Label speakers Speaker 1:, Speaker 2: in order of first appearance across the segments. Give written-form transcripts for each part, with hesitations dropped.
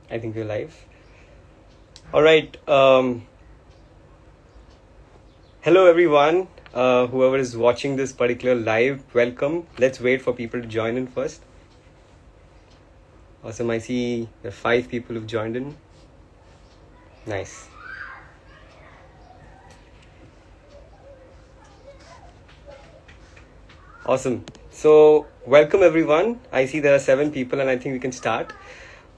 Speaker 1: I think we're live. All right. Hello, everyone. Whoever is watching this particular live, welcome. Let's wait for people to join in first. Awesome. I see there are 5 people who've joined in. Nice. Awesome. So, welcome everyone. I see there are 7 people, and I think we can start.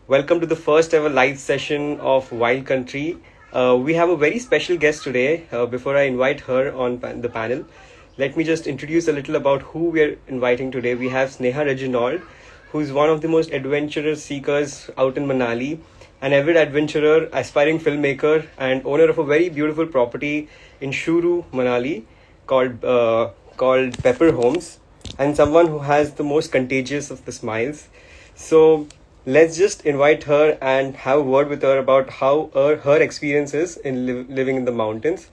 Speaker 1: Welcome to the first ever live session of Wild Country. We have a very special guest today. Before I invite her on the panel, let me just introduce a little about who we are inviting today. We have Sneha Reginald, who's one of the most adventurous seekers out in Manali, an avid adventurer, aspiring filmmaker, and owner of a very beautiful property in Shuru, Manali, called Pepper Homes, and someone who has the most contagious of the smiles. So let's just invite her and have a word with her about how her experience is in living in the mountains.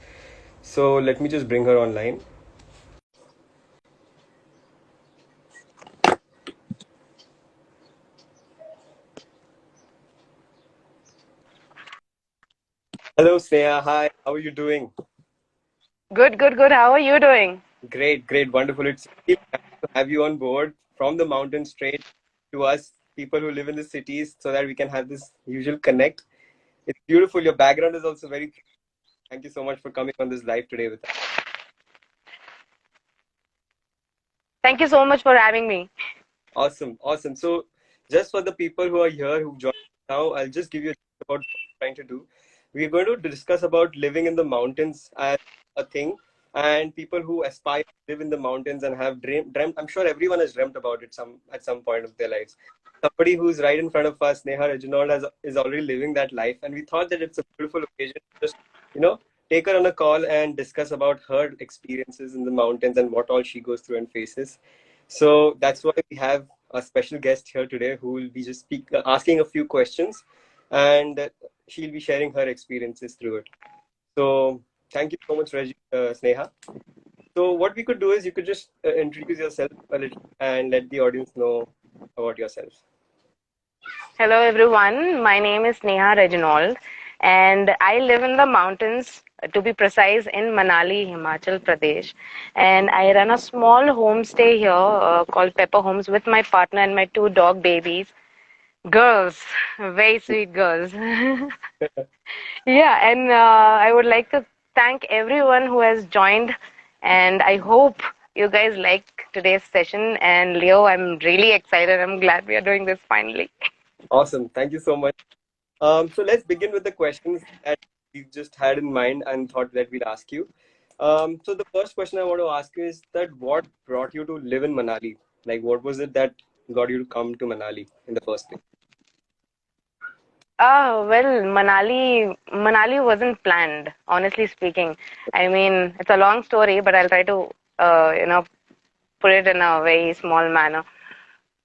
Speaker 1: So let me just bring her online. Hello, Sneha. Hi. How are you doing?
Speaker 2: Good, good, good. How are you doing?
Speaker 1: Great, great, wonderful. It's really nice to have you on board from the mountain straight to us, people who live in the cities, so that we can have this usual connect. It's beautiful. Your background is also very. Thank you so much for coming on this live today with us.
Speaker 2: Thank you so much for having me.
Speaker 1: Awesome, awesome. So, just for the people who are here who joined now, I'll just give you about what we're trying to do. We're going to discuss about living in the mountains as a thing, and people who aspire to live in the mountains and have dreamt. I'm sure everyone has dreamt about it at some point of their lives. Somebody who's right in front of us, Neha Reginald, is already living that life, and we thought that it's a beautiful occasion to just you know take her on a call and discuss about her experiences in the mountains and what all she goes through and faces. So that's why we have a special guest here today who will be just asking a few questions, and she'll be sharing her experiences through it. So thank you so much, Sneha. So what we could do is you could just introduce yourself a little and let the audience know about yourself.
Speaker 2: Hello, everyone. My name is Sneha Reginald, and I live in the mountains, to be precise, in Manali, Himachal Pradesh. And I run a small homestay here called Pepper Homes with my partner and my 2 dog babies. Girls, very sweet girls. Yeah, and I would like to thank everyone who has joined, and I hope you guys like today's session. And Leo, I'm really excited. I'm glad we are doing this finally.
Speaker 1: Awesome. Thank you so much. So let's begin with the questions that we just had in mind and thought that we'd ask you. So the first question I want to ask you is that what brought you to live in Manali? Like, what was it that got you to come to Manali in the first place?
Speaker 2: Well, Manali wasn't planned, honestly speaking. I mean, it's a long story, but I'll try to, put it in a very small manner.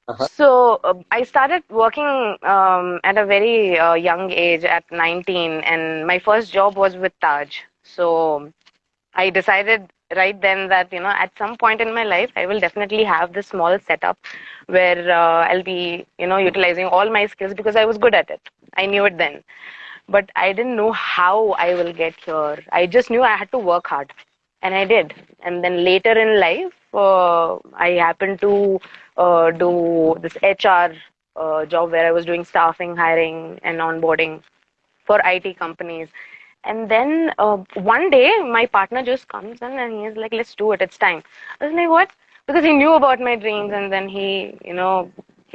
Speaker 1: Uh-huh.
Speaker 2: So I started working at a very young age at 19, and my first job was with Taj. So I decided right then that, at some point in my life, I will definitely have this small setup where I'll be, utilizing all my skills because I was good at it. I knew it then. But I didn't know how I will get here. I just knew I had to work hard. And I did. And then later in life, I happened to do this HR job where I was doing staffing, hiring, and onboarding for IT companies. And then one day, my partner just comes in and he's like, let's do it. It's time. I was like, what? Because he knew about my dreams, and then he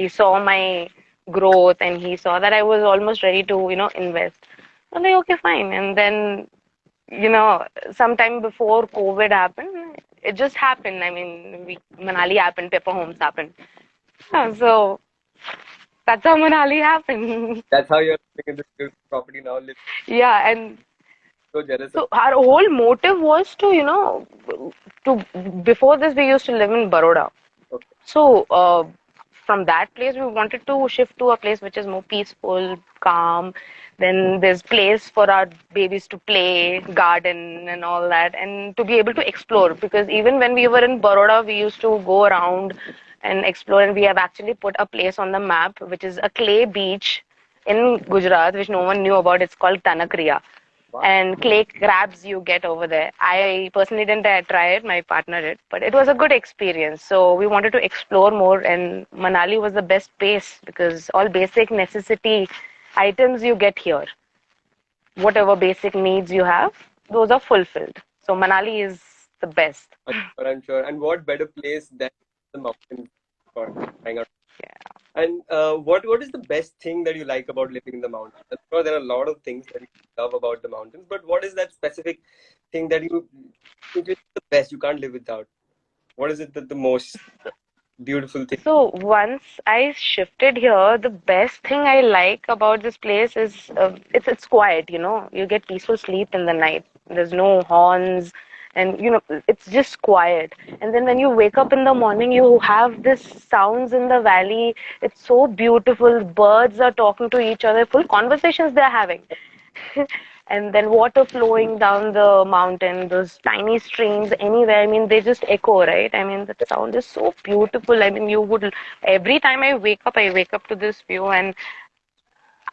Speaker 2: saw my growth, and he saw that I was almost ready to, invest. I was like, okay, fine. And then, sometime before COVID happened, it just happened. I mean, Manali happened, Pepper Homes happened. Yeah, so that's how Manali happened.
Speaker 1: That's how you're living in this beautiful property now. Living
Speaker 2: Yeah, and
Speaker 1: so jealous of.
Speaker 2: so our whole motive was to, to before this we used to live in Baroda.
Speaker 1: Okay.
Speaker 2: So from that place we wanted to shift to a place which is more peaceful, calm. Then there's place for our babies to play, garden and all that, and to be able to explore. Because even when we were in Baroda, we used to go around and explore. And we have actually put a place on the map, which is a clay beach in Gujarat, which no one knew about. It's called Tanakriya.
Speaker 1: Wow.
Speaker 2: And clay crabs you get over there. I personally didn't try it, my partner did, but it was a good experience. So we wanted to explore more, and Manali was the best place because all basic necessity items you get here. Whatever basic needs you have, those are fulfilled. So Manali is the best.
Speaker 1: I'm sure, I'm sure. And what better place than the mountains for hang out?
Speaker 2: Yeah.
Speaker 1: And what is the best thing that you like about living in the mountains? I'm sure there are a lot of things that you love about the mountains, but what is that specific thing that you think is the best you can't live without? What is it that the most beautiful thing?
Speaker 2: So once I shifted here, the best thing I like about this place is it's quiet. You get peaceful sleep in the night. There's no horns, and it's just quiet. And then when you wake up in the morning, you have this sounds in the valley. It's so beautiful. Birds are talking to each other. Full conversations they're having. And then water flowing down the mountain, those tiny streams anywhere. I mean, they just echo, right? I mean, the sound is so beautiful. I mean, every time I wake up to this view, and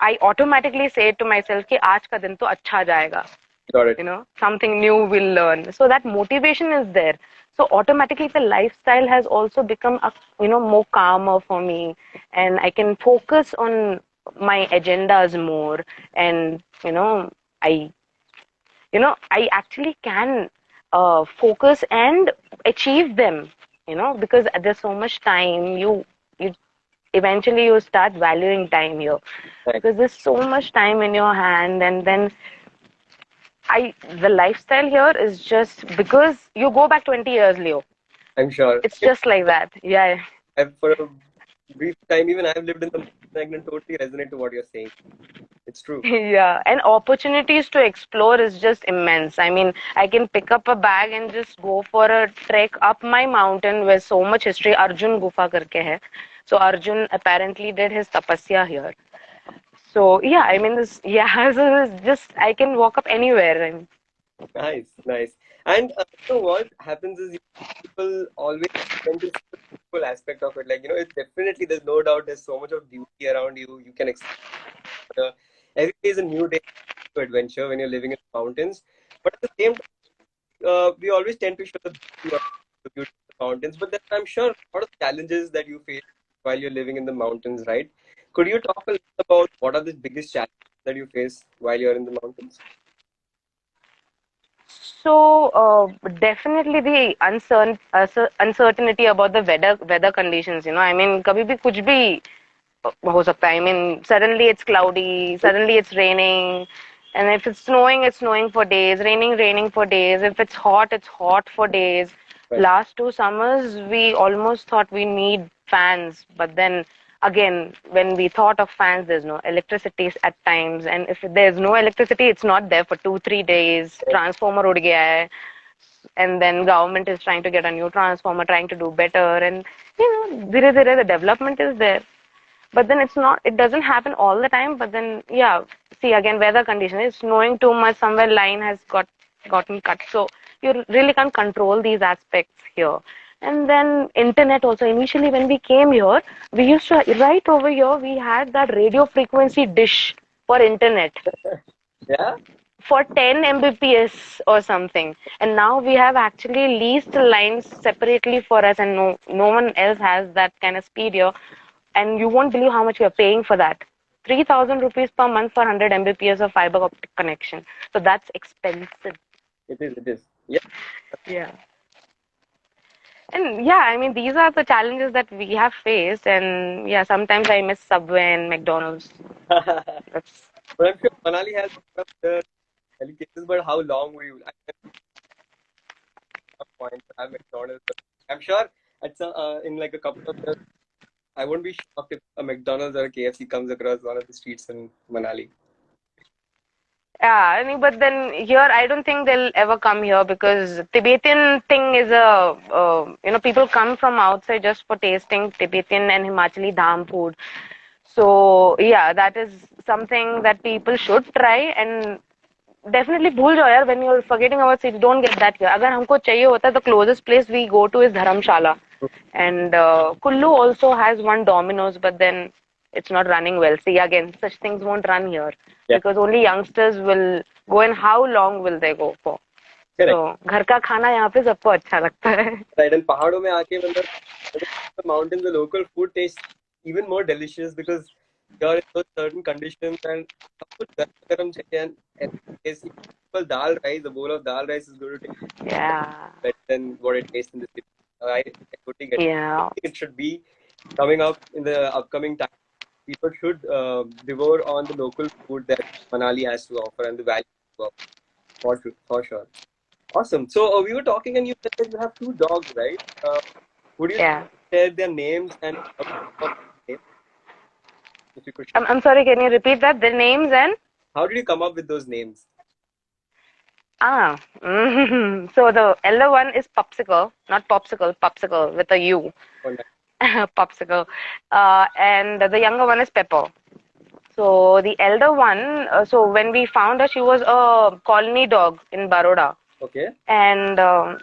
Speaker 2: I automatically say to myself, कि आज का दिन तो अच्छा जाएगा.
Speaker 1: Got it.
Speaker 2: Something new we'll learn. So that motivation is there. So automatically the lifestyle has also become, more calmer for me, and I can focus on my agendas more, and I I actually can focus and achieve them, because there's so much time. You eventually you start valuing time here
Speaker 1: Thanks.
Speaker 2: because there's so much time in your hand, and then the lifestyle here is just because you go back 20 years, Leo.
Speaker 1: I'm sure.
Speaker 2: It's just like that. Yeah.
Speaker 1: For a brief time, even I've lived in the mountains. I can totally resonate to what you're saying. It's true.
Speaker 2: Yeah, and opportunities to explore is just immense. I mean, I can pick up a bag and just go for a trek up my mountain with so much history. Arjun Gufa karke hai. So Arjun apparently did his tapasya here. So yeah, I mean this. Yeah, so it's just I can walk up anywhere.
Speaker 1: Nice, nice. And what happens is people always tend to see the beautiful aspect of it. Like, it's definitely, there's no doubt, there's so much of beauty around you. You can explore. Every day is a new day to adventure when you're living in the mountains. But at the same time, we always tend to show the beauty of the mountains. But then I'm sure a lot of challenges that you face while you're living in the mountains, right? Could you talk a little about what are the biggest challenges that you face while you're in the mountains?
Speaker 2: So definitely the uncertainty about the weather conditions. I mean, कभी भी कुछ भी हो सकता है. I mean, suddenly it's cloudy, suddenly it's raining, and if it's snowing for days, raining for days. If it's hot for days.
Speaker 1: Right.
Speaker 2: Last 2 summers, we almost thought we need fans, but then again, when we thought of fans, there's no electricity at times, and if there's no electricity, it's not there for 2-3 days. Transformer ud gaya hai, and then government is trying to get a new transformer, trying to do better, and dhire dhire the development is there. But then it doesn't happen all the time. But then, yeah, see again, weather condition is snowing too much. Somewhere line has gotten cut. So you really can't control these aspects here. And then internet also. Initially, when we came here, we used to, right over here, we had that radio frequency dish for internet
Speaker 1: Yeah.
Speaker 2: for 10 Mbps or something. And now we have actually leased lines separately for us, and no one else has that kind of speed here. And you won't believe how much you're paying for that. 3,000 rupees per month for 100 Mbps of fiber optic connection. So that's expensive.
Speaker 1: It is. It is. Yeah.
Speaker 2: Yeah. And yeah, I mean, these are the challenges that we have faced. And yeah, sometimes I miss Subway and McDonald's.
Speaker 1: But
Speaker 2: That's
Speaker 1: I'm sure Manali has one of the cases, but how long will you? I can some point have McDonald's. But I'm sure in like a couple of years, I won't be shocked if a McDonald's or a KFC comes across one of the streets in Manali.
Speaker 2: yeah. But then here, I don't think they'll ever come here because Tibetan thing is people come from outside just for tasting Tibetan and Himachali dham food. So yeah, that is something that people should try, and definitely भूल जाओ यार. When you're forgetting about seats, don't get that here. अगर हमको चाहिए होता है, the closest place we go to is Dharamshala, and Kullu also has one Domino's, but then it's not running well. See, again, such things won't run here
Speaker 1: Yeah,
Speaker 2: because only youngsters will go, and how long will they go for?
Speaker 1: correct.
Speaker 2: So घर का खाना यहाँ पे सबको अच्छा लगता है.
Speaker 1: Right, and पहाड़ों में आके मतलब the mountains, the local food tastes even more delicious because you're in those certain conditions and सब कुछ गरम गरम चाहिए and it's simple dal rice, a bowl of dal rice is going to taste
Speaker 2: Yeah,
Speaker 1: better than what it tastes in the city. I totally get it. I
Speaker 2: yeah,
Speaker 1: think it should be coming up in the upcoming time. People should devour on the local food that Manali has to offer and the value to offer, for sure. Awesome. So we were talking, and you said that you have two dogs, right? Would you
Speaker 2: yeah.
Speaker 1: share their names and how did you come up with names? If you could share,
Speaker 2: I'm sorry, can you repeat that? The names and
Speaker 1: how did you come up with those names?
Speaker 2: ah. So the elder one is Popsicle, not Popsicle, Popsicle with a U,
Speaker 1: Oh, nice.
Speaker 2: Popsicle, and the younger one is Pepper. So the elder one, so when we found her, she was a colony dog in Baroda,
Speaker 1: Okay.
Speaker 2: and uh,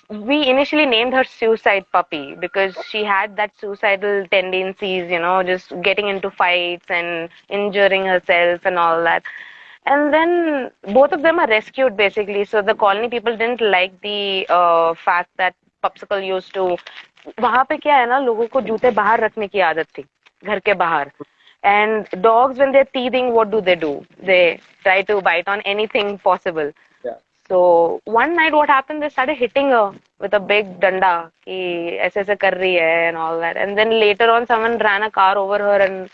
Speaker 2: we initially named her Suicide Puppy because she had that suicidal tendencies, just getting into fights and injuring herself and all that. And then both of them are rescued basically. So the colony people didn't like the fact that Popsicle used to. वहां पे क्या है ना, लोगों को जूते बाहर रखने की आदत थी, घर के बाहर. And dogs, when they're teething, what do? They try to bite on anything possible.
Speaker 1: Yeah.
Speaker 2: So one night what happened, they started hitting her with a big danda कि ऐसे ऐसे कर रही है and all that. And then later on someone ran a car over her, and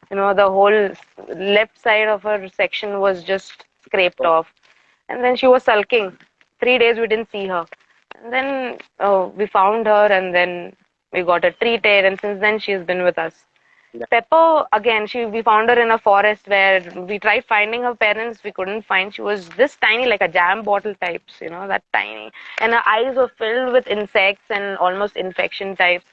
Speaker 2: the whole left side of her section was just scraped
Speaker 1: Oh,
Speaker 2: off. And then she was sulking. 3 days we didn't see her. And then we found her, and then we got her treated, and since then she's been with us.
Speaker 1: yeah.
Speaker 2: Pepper, again, we found her in a forest where we tried finding her parents. We couldn't find. She was this tiny, like a jam bottle types, that tiny. And her eyes were filled with insects and almost infection types.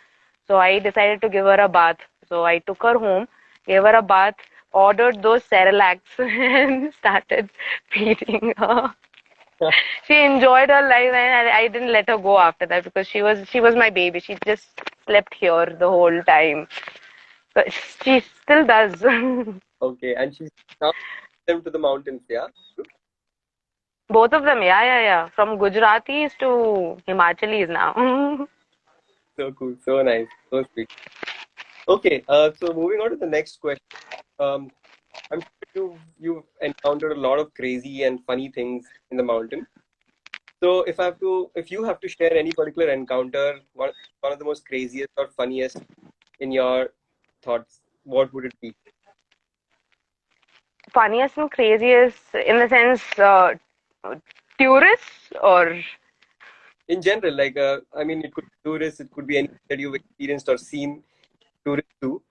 Speaker 2: So I decided to give her a bath. So I took her home, gave her a bath, ordered those Cerelacs, and started feeding her. She enjoyed her life, and I didn't let her go after that because she was my baby. She just slept here the whole time. But she still does.
Speaker 1: Okay, and she's now them to the mountains. Yeah.
Speaker 2: Both of them, yeah, yeah, yeah. From Gujaratis to Himachalis now.
Speaker 1: So cool. So nice. So sweet. Okay. So moving on to the next question. Um, I'm sure you've encountered a lot of crazy and funny things in the mountain. So if you have to share any particular encounter, one of the most craziest or funniest in your thoughts, what would it be?
Speaker 2: Funniest and craziest in the sense, tourists or
Speaker 1: In general, like I mean, it could be tourists, it could be anything that you've experienced or seen tourists do,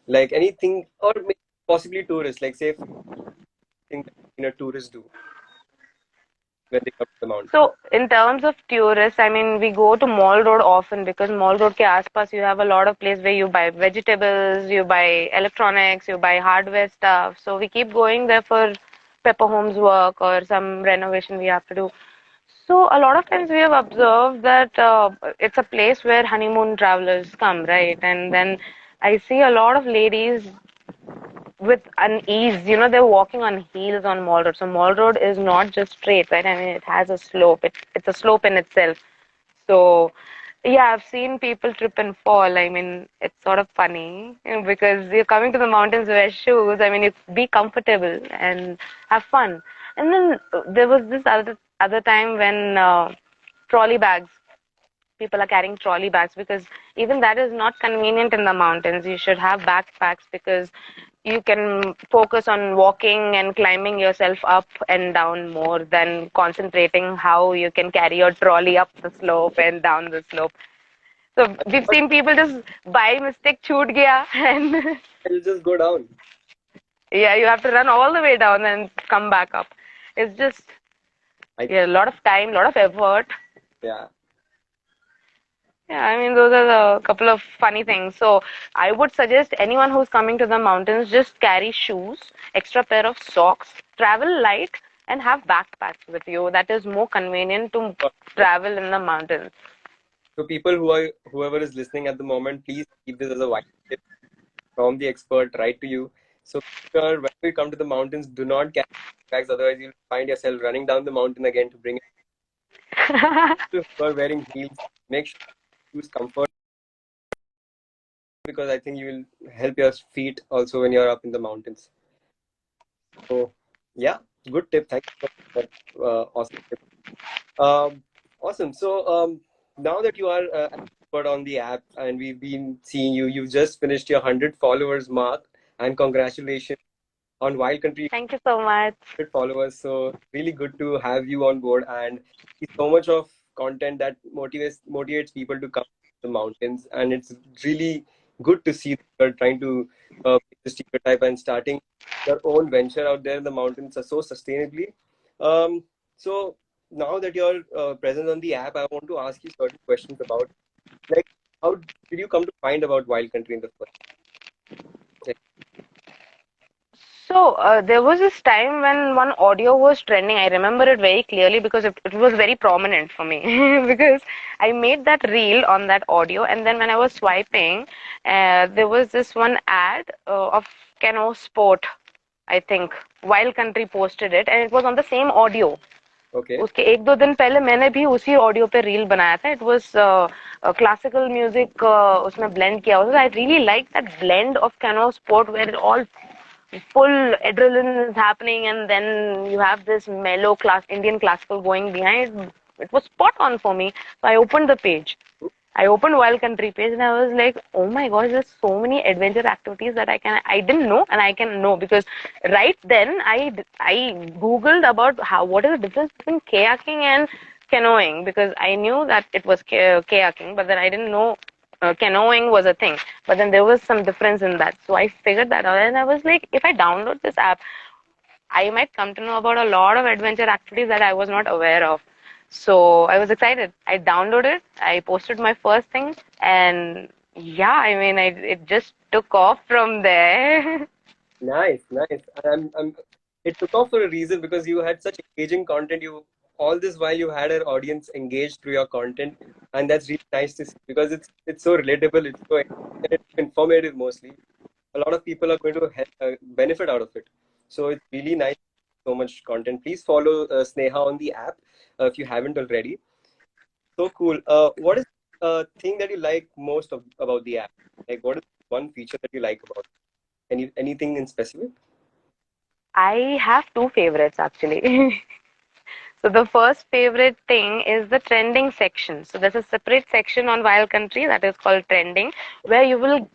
Speaker 1: like anything, or maybe possibly tourists, like say something that you've seen a tourist do when they come to the mountain.
Speaker 2: so in terms of tourists, I mean, we go to Mall Road often because Mall Road ke aaspas you have a lot of place where you buy vegetables, you buy electronics, you buy hardware stuff. So we keep going there for Pepper Home's work or some renovation we have to do. So a lot of times we have observed that it's a place where honeymoon travelers come, right? And then I see a lot of ladies with unease. They're walking on heels on Mall Road. So Mall Road is not just straight, right? I mean, it has a slope. It's a slope in itself. So yeah, I've seen people trip and fall. I mean, it's sort of funny, because you're coming to the mountains, wear shoes. I mean, you be comfortable and have fun. And then there was this other time when trolley bags. People are carrying trolley bags because even that is not convenient in the mountains. You should have backpacks because you can focus on walking and climbing yourself up and down more than concentrating how you can carry your trolley up the slope and down the slope. So we've
Speaker 1: But
Speaker 2: seen people just by mistake choot gaya and
Speaker 1: it'll just go down.
Speaker 2: yeah, you have to run all the way down and come back up. It's just,
Speaker 1: I
Speaker 2: yeah, a lot of time, a lot of effort.
Speaker 1: Yeah.
Speaker 2: Yeah, I mean, those are the couple of funny things. So I would suggest anyone who's coming to the mountains, just carry shoes, extra pair of socks, travel light, and have backpacks with you. That is more convenient to travel in the mountains.
Speaker 1: So people whoever is listening at the moment, please keep this as a wise tip. from the expert right to you. So sure, when we come to the mountains, do not carry bags, otherwise you'll find yourself running down the mountain again to bring it. If you are wearing heels, make sure you use comfort, because I think you will help your feet also when you're up in the mountains. So yeah, good tip. Thank you for that awesome tip. Um, awesome. So now that you are an expert on the app and we've been seeing you, you've just finished your 100 followers mark, and congratulations on Wild Country
Speaker 2: Thank you so much.
Speaker 1: followers. So really good to have you on board and see so much of content that motivates people to come to the mountains. And it's really good to see that you're trying to break the stereotype and starting your own venture out there in the mountains so sustainably. So now that you're present on the app, I want to ask you certain questions about, like, how did you come to find about Wild Country in the first place?
Speaker 2: So there was this time when one audio was trending. I remember it very clearly because it was very prominent for me because I made that reel on that audio, and then when I was swiping, there was this one ad of Cano Sport. I think Wild Country posted it, and it was on the same audio.
Speaker 1: Okay.
Speaker 2: उसके एक दो दिन पहले मैंने भी उसी audio पे reel बनाया था. इट वाज क्लासिकल म्यूजिक उसमें ब्लेंड किया हुआ था. I really like that blend of canoe sport where all full adrenaline is happening, and then you have this mellow Indian classical going behind. It was spot on for me. So I opened the page. I opened Wild Country page and I was like, oh my gosh, there's so many adventure activities that I didn't know and I can know, because right then I googled about what is the difference between kayaking and canoeing, because I knew that it was kayaking, but then I didn't know canoeing was a thing. But then there was some difference in that. So I figured that out and I was like, if I download this app, I might come to know about a lot of adventure activities that I was not aware of. So I was excited. I downloaded, I posted my first thing, and yeah, I mean, it just took off from there.
Speaker 1: Nice, nice. It took off for a reason because you had such engaging content. You all this while you had an audience engaged through your content, and that's really nice to see because it's so relatable. It's informative mostly. A lot of people are going to benefit out of it. So it's really nice. So much content. Please follow Sneha on the app if you haven't already. So cool. What is thing that you like most about the app? Like, what is one feature that you like about it? Anything in specific?
Speaker 2: I have two favorites actually. So the first favorite thing is the trending section. So there's a separate section on Wild Country that is called trending, where you will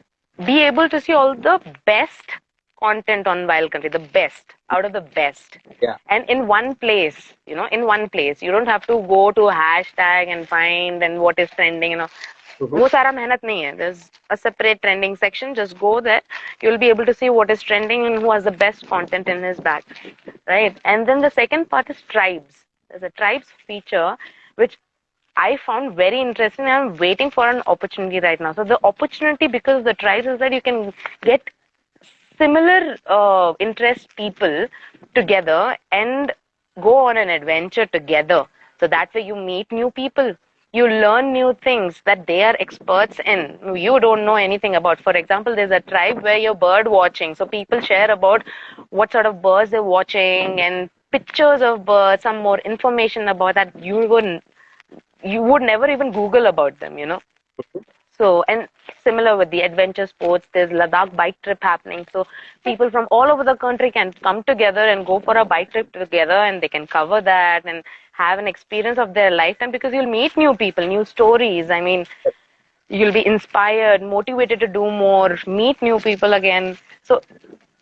Speaker 2: be able to see all the best content on Wild Country, the best out of the best.
Speaker 1: Yeah.
Speaker 2: And in one place, in one place. You don't have to go to hashtag and find and what is trending.
Speaker 1: Mhm.
Speaker 2: वो सारा मेहनत नहीं है. There's a separate trending section. Just go there. You'll be able to see what is trending and who has the best content in his bag, right? And then the second part is tribes. There's a tribes feature which I found very interesting. I'm waiting for an opportunity right now. So the opportunity because of the tribes is that you can get similar interest people together and go on an adventure together. So that way you meet new people. You learn new things that they are experts in. You don't know anything about. For example, there's a tribe where you're bird watching. So people share about what sort of birds they're watching and pictures of birds, some more information about that you would never even Google about them. So, and similar with the adventure sports, there's Ladakh bike trip happening. So people from all over the country can come together and go for a bike trip together, and they can cover that and have an experience of their lifetime, because you'll meet new people, new stories. I mean, you'll be inspired, motivated to do more, meet new people again. So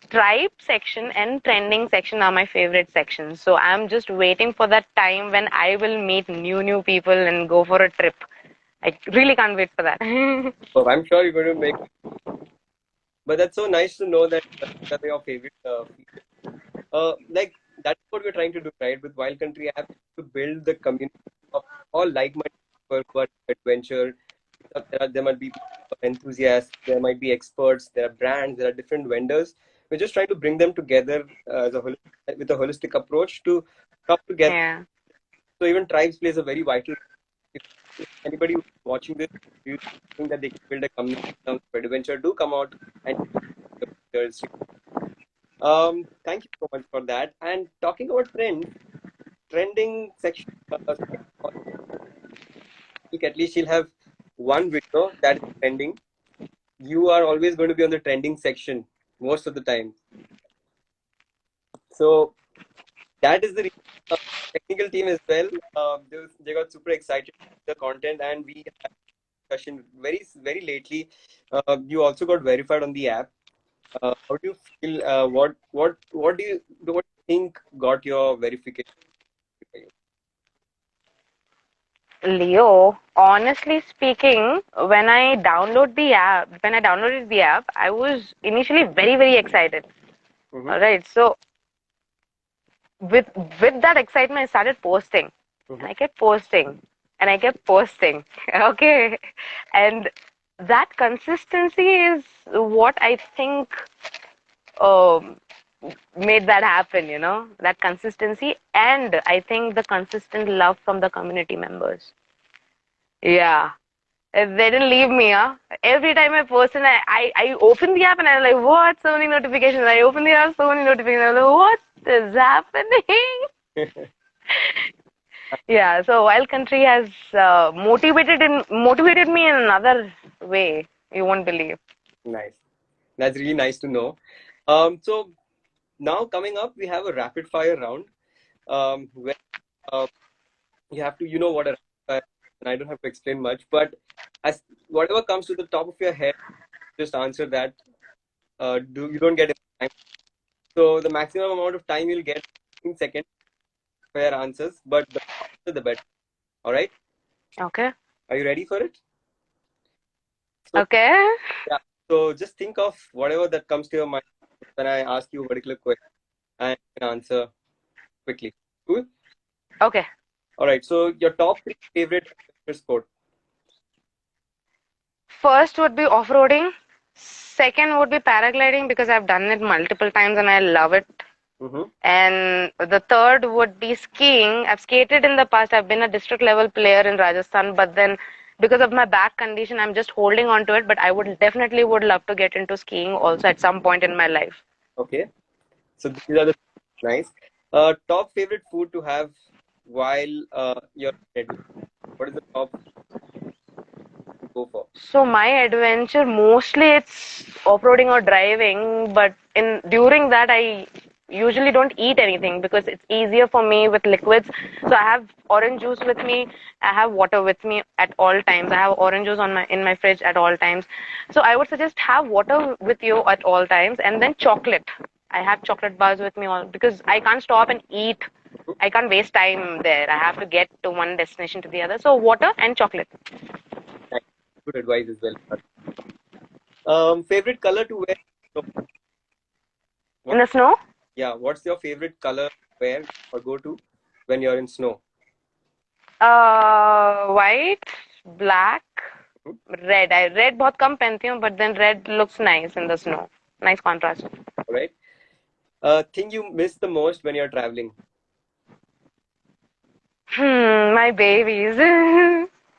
Speaker 2: tribe section and trending section are my favorite sections. So I'm just waiting for that time when I will meet new people and go for a trip. I really can't wait for that.
Speaker 1: Oh, I'm sure you're going to make. But that's so nice to know that that's your favorite feature. Like that's what we're trying to do, right? With Wild Country app, to build the community of all like-minded people who are adventure. There might be enthusiasts, there might be experts, there are brands, there are different vendors. We're just trying to bring them together with a holistic approach to come together.
Speaker 2: Yeah.
Speaker 1: So even tribes plays a very vital. If anybody who's watching this, do you think that they can build a community of adventure? Do come out and years. Thank you so much for that. And talking about trends, trending section, at least you'll have one video that is trending. You are always going to be on the trending section most of the time. So that is the reason, technical team as well. They got super excited with the content, and we had a discussion very lately. You also got verified on the app. How do you feel? What do you think got your verification?
Speaker 2: Leo, honestly speaking, when I downloaded the app, I was initially very, very excited.
Speaker 1: Mm-hmm,
Speaker 2: All right. So with with that excitement, I started posting,
Speaker 1: mm-hmm.
Speaker 2: and I kept posting, and I kept posting. Okay, and that consistency is what I think um, made that happen. That consistency, and I think the consistent love from the community members. Yeah. They didn't leave me, huh? Every time I post and I open the app and I'm like, what? So many notifications. I open the app, so many notifications. I'm like, what is happening? Yeah, so Wild Country has motivated me in another way. You won't believe.
Speaker 1: Nice. That's really nice to know. So now coming up, we have a rapid fire round. Where uh, you have to, what a rapid fire, and I don't have to explain much, but as whatever comes to the top of your head, just answer that. Do you don't get enough time. So the maximum amount of time you'll get 15 seconds for your answers, but the faster the better. All right?
Speaker 2: Okay.
Speaker 1: Are you ready for it? So
Speaker 2: Okay.
Speaker 1: yeah. So just think of whatever that comes to your mind when I ask you a particular question and you can answer quickly. Cool?
Speaker 2: Okay.
Speaker 1: All right. So your top three favorite adventure sport.
Speaker 2: First would be off-roading. Second would be paragliding because I've done it multiple times and I love it.
Speaker 1: Mm-hmm.
Speaker 2: And the third would be skiing. I've skated in the past. I've been a district level player in Rajasthan, but then because of my back condition, I'm just holding on to it. But I would definitely would love to get into skiing also at some point in my life.
Speaker 1: Okay. So these are the nice. Top favorite food to have while you're on adventure. What is the top to go for?
Speaker 2: So my adventure mostly it's off-roading or driving, but in during that I usually don't eat anything because it's easier for me with liquids. So I have orange juice with me, I have water with me at all times. I have orange juice on my in my fridge at all times. So I would suggest have water with you at all times and then chocolate. I have chocolate bars with me all because I can't stop and eat. I can't waste time there. I have to get to one destination to the other. So water and chocolate.
Speaker 1: Nice. Good advice as well. Favorite color to wear? So
Speaker 2: In
Speaker 1: what?
Speaker 2: the snow?
Speaker 1: Yeah. What's your favorite color to wear or go to when you're in snow?
Speaker 2: White, black,
Speaker 1: Mhm.
Speaker 2: red. I red बहुत कम पहनती हूँ, but then red looks nice in the snow. Nice contrast.
Speaker 1: All right. Thing you miss the most when you're traveling?
Speaker 2: My babies,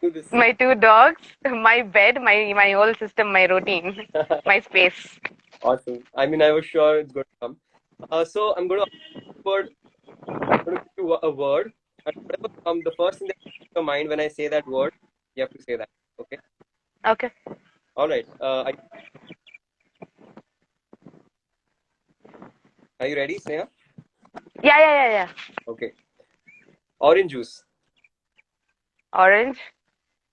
Speaker 1: Do the same.
Speaker 2: my two dogs, my bed, my whole system, my routine, my space.
Speaker 1: Awesome. I mean, I was sure it's going to come. So I'm going to word. I'm going to give you a word, and whatever the first thing that comes to your mind when I say that word, you have to say that. Okay.
Speaker 2: Okay.
Speaker 1: All right. Are you ready, Sneha?
Speaker 2: Yeah, yeah, yeah, yeah.
Speaker 1: Okay. Orange juice.
Speaker 2: Orange.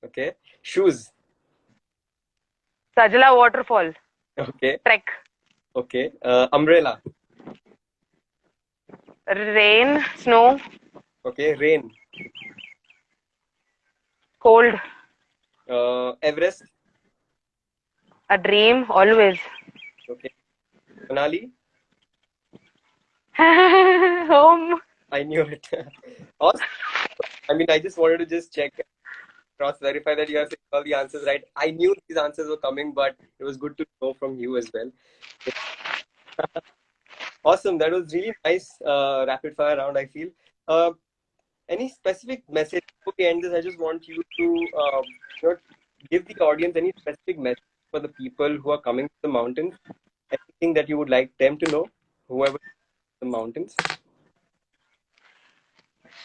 Speaker 1: Okay. Shoes.
Speaker 2: Sajala waterfall.
Speaker 1: Okay.
Speaker 2: Trek.
Speaker 1: Okay. Umbrella.
Speaker 2: Rain. Snow.
Speaker 1: Okay. Rain.
Speaker 2: Cold.
Speaker 1: Everest.
Speaker 2: A dream. Always.
Speaker 1: Okay. Manali.
Speaker 2: Home.
Speaker 1: I knew it. Awesome. I mean, I just wanted to just check, cross verify that you are saying all the answers right. I knew these answers were coming, but it was good to know from you as well. Awesome. That was really nice rapid fire round, I feel. Uh, any specific message before we end this? I just want you to you know, give the audience any specific message for the people who are coming to the mountains. anything that you would like them to know, whoever the mountains?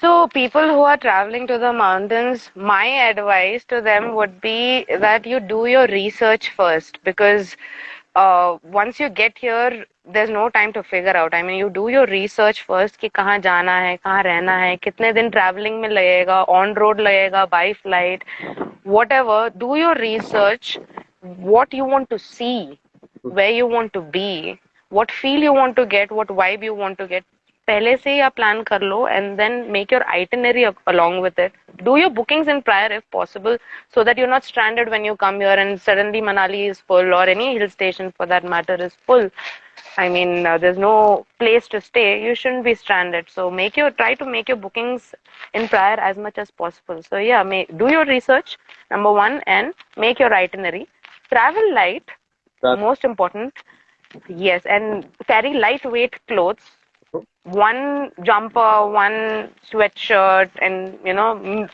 Speaker 2: So, people who are traveling to the mountains, my advice to them would be that you do your research first, because once you get here, there's no time to figure out. I mean, you do your research first कि कहाँ जाना है, कहाँ रहना है, कितने दिन traveling में लगेगा, on road लगेगा, by flight, whatever. Do your research, what you want to see, where you want to be, what feel you want to get, what vibe you want to get. पहले से ही आप plan कर लो and then make your itinerary along with it. Do your bookings in prior if possible, so that you're not stranded when you come here and suddenly Manali is full, or any hill station for that matter is full. I mean, there's no place to stay. You shouldn't be stranded. So try to make your bookings in prior as much as possible. So yeah, do your research, number one, and make your itinerary. Travel light, most important. Yes, and carry lightweight clothes, one jumper, one sweatshirt, and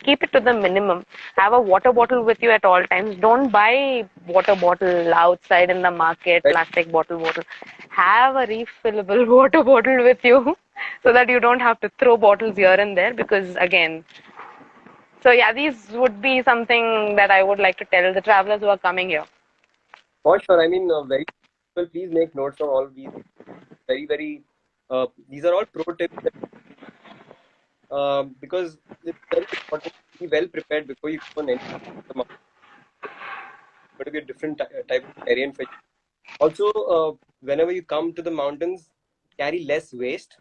Speaker 2: keep it to the minimum. Have a water bottle with you at all times. Don't buy water bottle outside in the market,
Speaker 1: Right?
Speaker 2: plastic bottle. Have a refillable water bottle with you so that you don't have to throw bottles here and there, because again, so yeah, these would be something that I would like to tell the travelers who are coming here.
Speaker 1: For sure. I mean, very well, please make notes of all of these. Very, very, these are all pro tips because it's very important to be well prepared before you go on any mountain. It's going to be a different type of terrain for you. Also, whenever you come to the mountains, carry less waste.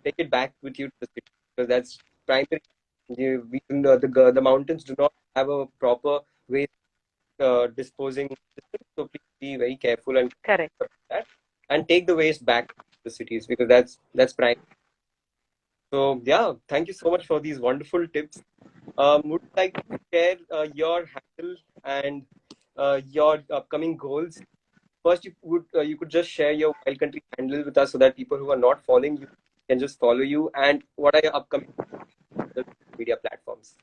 Speaker 1: Take it back with you to the city, because that's primary. The mountains do not have a proper waste disposing system, so please be very careful and
Speaker 2: Correct.
Speaker 1: that, and take the waste back to the cities, because that's prime. So yeah, thank you so much for these wonderful tips. Would you like to share your handle and your upcoming goals? First, you could just share your Wild Country handle with us, so that people who are not following you can just follow you. And what are your upcoming social media platforms?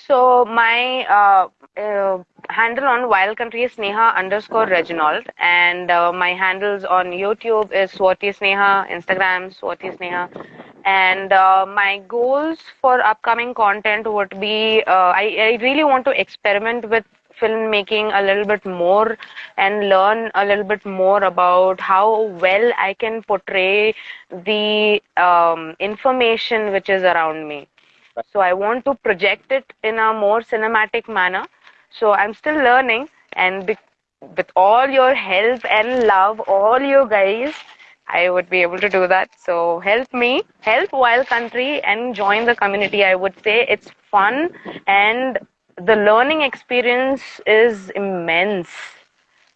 Speaker 2: So my handle on Wild Country is Sneha_Reginald, and my handles on YouTube is Swarthy Sneha, Instagram Swarthy Sneha, and my goals for upcoming content would be I really want to experiment with filmmaking a little bit more and learn a little bit more about how well I can portray the information which is around me. So I want to project it in a more cinematic manner. So I'm still learning, and with all your help and love, all you guys, I would be able to do that. So help me, help Wild Country, and join the community. I would say it's fun, and the learning experience is immense.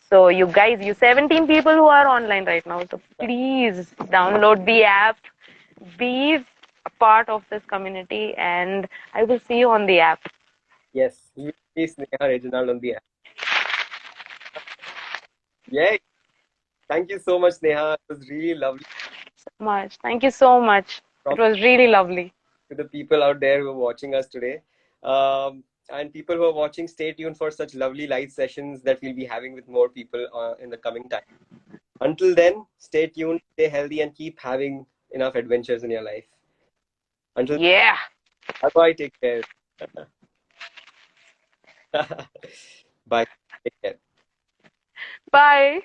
Speaker 2: So you guys, you 17 people who are online right now, so please download the app, be a part of this community, and I will see you on the app.
Speaker 1: Yes, you see Sneha Reginald on the app. Yay! Thank you so much, Sneha. It was really lovely
Speaker 2: So much. Thank you so much. It
Speaker 1: from
Speaker 2: was really lovely.
Speaker 1: to the people out there who are watching us today. And people who are watching, stay tuned for such lovely live sessions that we'll be having with more people in the coming time. Until then, stay tuned, stay healthy, and keep having enough adventures in your life. Until
Speaker 2: Yeah.
Speaker 1: bye bye, take care. Bye. Take care.
Speaker 2: Bye.